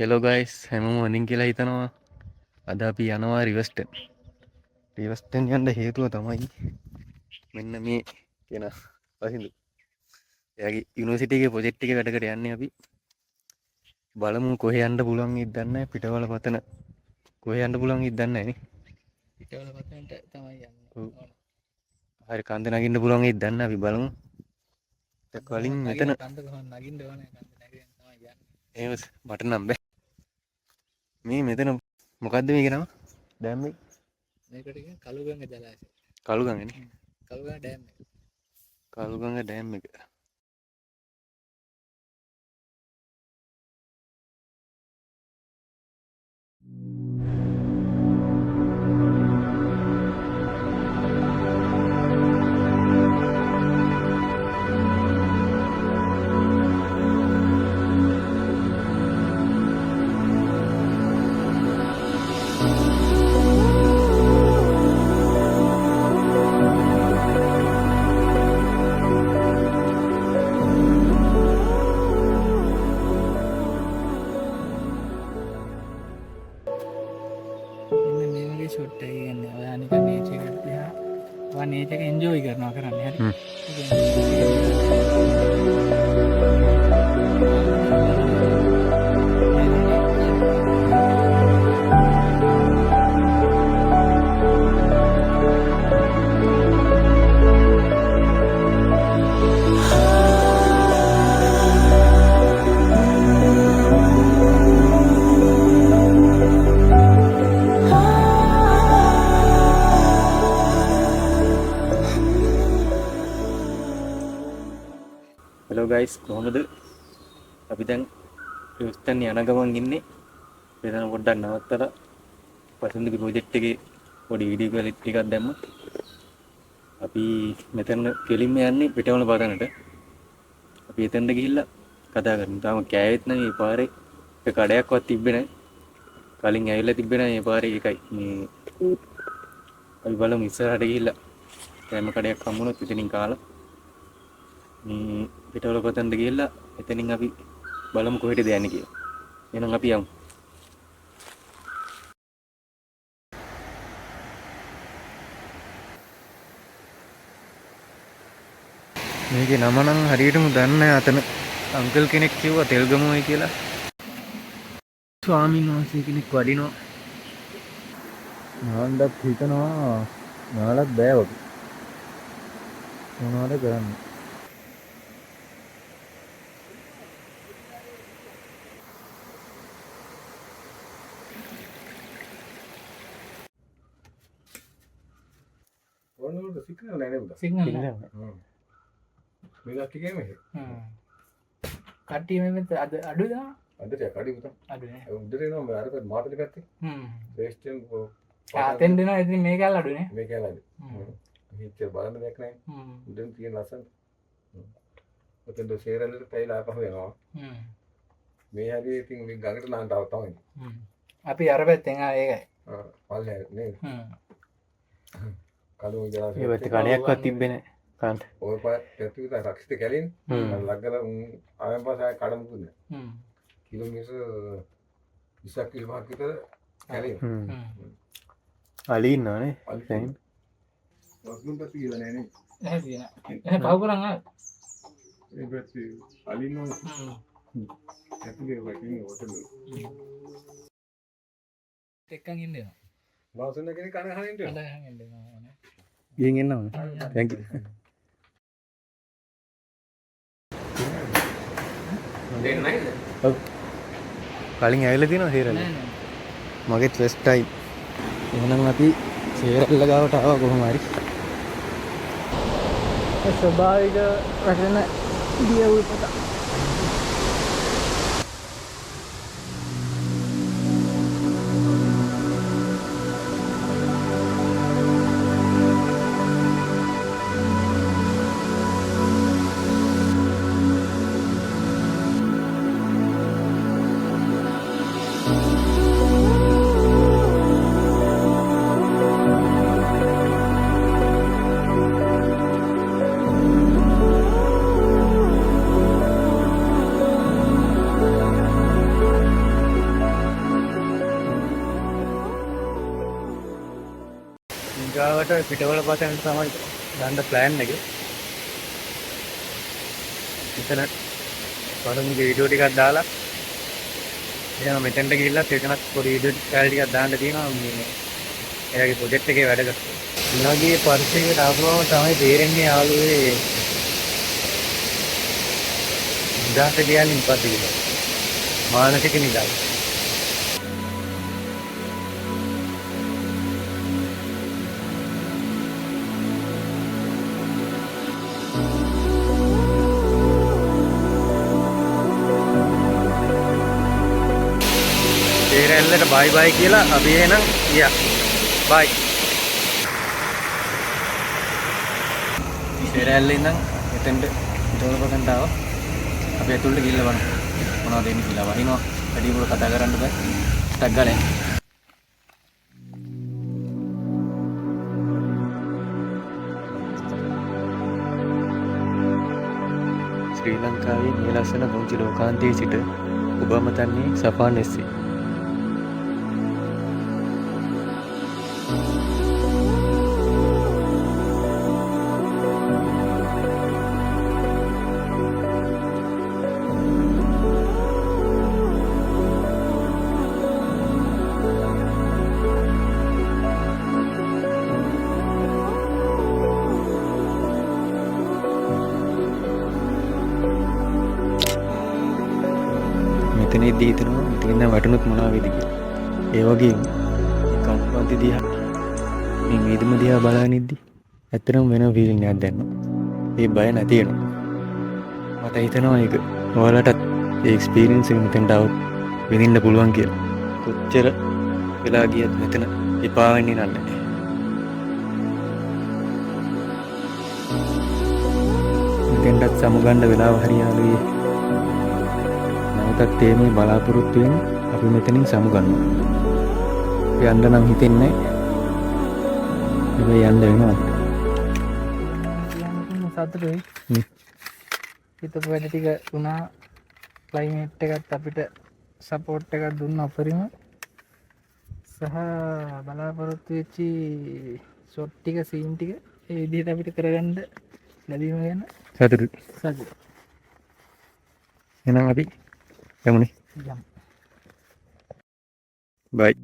Hello guys හැමෝම වඳින් කියලා හිතනවා. අද අපි යනවා රිවස්ටන් යන්න හේතුව තමයි මෙන්න මේ කියන පසිදු එයාගේ යුනිවර්සිටිගේ ප්‍රොජෙක්ට් එක වැඩකට යන්නේ. අපි බලමු කොහේ යන්න පුළුවන් ඉදන්න පිටවල පතන කොහේ යන්න පුළුවන් ඉදන්න නේ පිටවල පතනට තමයි යන්නේ. හරි කන්ද නගින්න පුළුවන් ඉදන්න අපි බලමු. කලින් මෙතන කන්ද කොහොමද නගින්න ඕනේ කන්ද නැගින්න තමයි යන්නේ. එහෙම මට නම් බෑ. මේ මෙතන මොකද්ද මේක නම? ඩෑම් එක. මේකට කියන්නේ කළුගඟ ජලාශය. කළුගඟනේ. කළුගඟ ඩෑම් එක. කළුගඟ ඩෑම් එක. මෙන්න මේ වගේ ෂොට් එකක් ගන්න. ඔයා නිකන් නේචර් එකට දිහා ඔයා නේචර් එක එන්ජොයි කරනවා කරන්නේ හරි. හෙලෝ ගයිස් කොහොමද? අපි දැන් රිවස්ටන් යන ගමන් ඉන්නේ. එතන පොඩ්ඩක් නවත්තලා පසන්දගේ ප්‍රොජෙක්ට් එකේ පොඩි වීඩියෝ ක්ලිප් ටිකක් දැම්මා. අපි මෙතන කෙලින්ම යන්නේ පිටවල පතනට. අපි එතනට ගිහිල්ලා කතා කරමු. තාම කෑවෙත් නැහැ මේ පාරේ. එක කඩයක්වත් තිබ්බේ නැහැ. කලින් ඇවිල්ලා තිබ්බේ නැහැ මේ පාරේ එකයි. මේ අපි බලමු ඉස්සරහට ගිහිල්ලා කෑම කඩයක් හම්බුනොත් එතනින් කාලා පිටවල පතන්ට ගිහිල්ලා එතනින් අපි බලමු කොහෙටද යන්නේ කියලා. එහෙනම් අපි යමු. මේකේ නම නම් හරියටම දන්නේ නැහැ. අතන අංකල් කෙනෙක් කිව්වා තෙල්ගමුවයි කියලා. ස්වාමීන් වහන්සේ කෙනෙක් වඩිනවා. නාන්නත් හිතනවා නාලත් බෑ වගේ. මොනවද කරන්නේ? ඕනෝට සිග්නල් නැහැ නේද? සිග්නල් මේක ටිකේ මේ. කට්ටිය මෙතන අද අඩුද? අද ටික අඩි උතන්. අඩු නේ. උඩට එනවා මේ අර මාතලේ පැත්තේ. වෙස්ටර්න් ආතෙන් දෙනවා ඉතින් මේක ඇල්ල අඩු නේ. මේක ඇලයි. හිත බලන්න දෙයක් නැහැ. උඩින් තියෙන ලස්සන. ඔතෙන් දෝ ෂේරල්ලට පැයිලා ආපහු යනවා. මේ හැදී ඉතින් මේ ගඟට නාන්න තව තමයි. අපි අර පැත්තෙන් ඒකයි. පල්ලේ නේද? කලෝ ජලාශය. ඒ පැත්තේ කණයක්වත් තිබ්බේ නැහැ. කාන්ත. ඔය පැත්තේ විතර රක්ෂිත කැලින් ලග්ගල ආයම් පාසය කඩමුකුද. කිලෝමීටර් 20ක් කිලෝමීටර් විතර කැලින්. අලි ඉන්නවනේ. දැන් වස්තුන් පැත්තේ කියලා නෑ නේ. නැහැ තියෙනවා. එහෙනම් පහු කරන් ආ. ඒ පැත්තේ අලි ඉන්නවනේ. ඇතුලේ වටින් හොටල්. එක්කන් ඉන්නවා. වාසන කෙනෙක් කන ගහන ඉන්නවා. අද ගහන් ඉන්නවා නේ. ගිහින් එන්නම. thank you. දෙන්න නේද? ඔව්. කලින් ඇවිල්ලා තියෙනවා සේරල්ල. නෑ නෑ. මගෙත් ෆස්ට් ටයිම්. එහෙනම් අපි සේරල්ල ගාවට ආවා කොහොම හරි. ස්වභාවික වශයෙන් දිය උපත. ආවට පිටවල පාතෙන් තමයි ගන්න ප්ලෑන් එක. ඉතන වරුන්ගේ වීඩියෝ ටිකක් දාලා එහෙනම් මෙතෙන්ට ගිහිල්ලා ඒකනත් පොඩි වීඩියෝ ෆයිල් ටිකක් දාන්න තියෙනවා මේ එයාගේ ප්‍රොජෙක්ට් එකේ වැඩ කරලා. ඊළඟේ පරිසරයකට ආවම තමයි තේරෙන්නේ යාළුවේ නිදහස කියන්නේ මොකක්ද කියලා. මානසික නිදහස. තේරෙල්ලට බයි බයි කියලා අපි එහෙනම් ගියා. බයි. තේරෙල්ලේ ඉඳන් එතෙන්ට ඉතවලපතන්ට ආවා. අපි ඇතුළට ගිහිල්ලා බලමු. මොනවද එන්නේ කියලා. වහිනවා. වැඩිපුර කතා කරන්න බෑ. ටක් ගාලා. ශ්‍රී ලංකාවේ මේ ලස්සන පුංචි ලෝකාන්තයේ සිට ඔබම තන්නේ සෆාන් එස්සේ. මෙතනදී හිතනවා මෙතන වටුනොත් මොනවා වෙයිද කියලා. ඒ වගේම මේ කම්පන්ති දිහා මේ මේදම දිහා බලන ඉද්දි ඇත්තටම වෙන ෆීලිං එකක් දැනෙනවා. ඒ බය නැති වෙනවා. මට හිතෙනවා ඒක ඔයාලටත් ඒ එක්ස්පීරියන්ස් එක මෙතෙන්ට આવුත් විඳින්න පුළුවන් කියලා. කොච්චර වෙලා ගියත් මෙතන එපා වෙන්නේ නැහැ. මෙතෙන්ටත් සමුගන්න වෙලාව හරියාලුවේ. නැවතත් මේ බලාපොරොත්තු වෙන අපි මෙතනින් සමුගන්නවා. යන්න නම් හිතෙන්නේ නැහැ. යන්න වෙනවා. සතුටුයි. හිතපු වැඩ ටික වුණා. ක්ලයිමේට් එකත් අපිට සපෝට් එකක් දුන්න අපරිම. සහ බලාපොරොත්තු වෙච්චි ෂොට් ටික සීන් ටික ඒ විදිහට අපිට කරගන්න ලැබීම ගැන සතුටුයි. සතුටුයි. එහෙනම් අපි යමුනේ. යමු. බයි.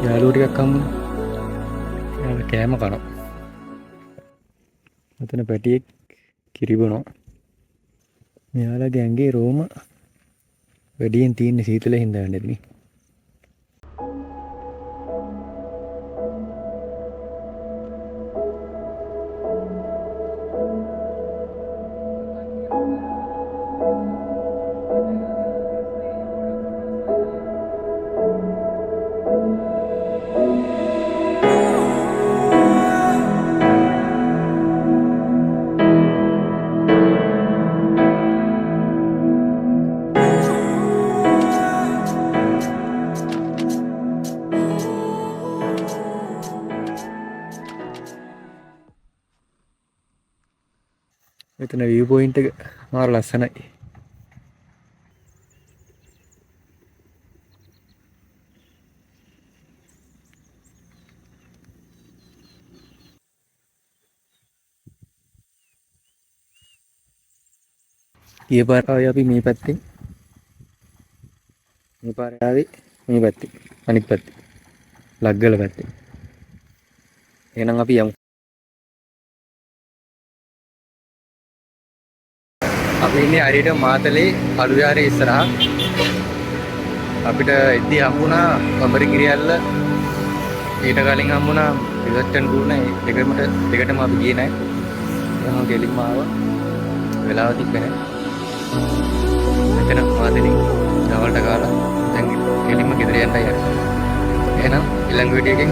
යාළුවෝ ටිකක් හම්බුණා. යාළුවා කෑම කනවා. මෙතන පැටියෙක් කිරි බොනවා. මෙයාලගේ ඇඟේ රෝම වැඩියෙන් තියෙන සීතල හින්දා වෙන්නේ. මෙතන view point එක මාර ලස්සනයි. ගිය පාර ආවේ අපි මේ පැත්තෙන්. මේ පාර ආවේ මේ පැත්තෙන්. අනිත් පැත්තෙන්. ලග්ගල පැත්තෙන්. එහෙනම් අපි යමු. අපි ඉන්නේ හරියට මාතලේ අලුයාරේ ඉස්සරහා. අපිට එද්දි හම්බුණා කම්බරගිරියල්ල. ඊට කලින් හම්බුණා විවට්ටන් ගුණ දෙකටම අපි ගියේ නැහැ. එහෙනම් ගෙලින්ම ආවා. වෙලාව තිබ්බේ නැහැ. මෙතන මාතලේ දවල්ට කාලා දැන් ගෙලින්ම ගෙදර යන්නයි යන්නේ. එහෙනම් ඊළඟ වීඩියෝ එකෙන්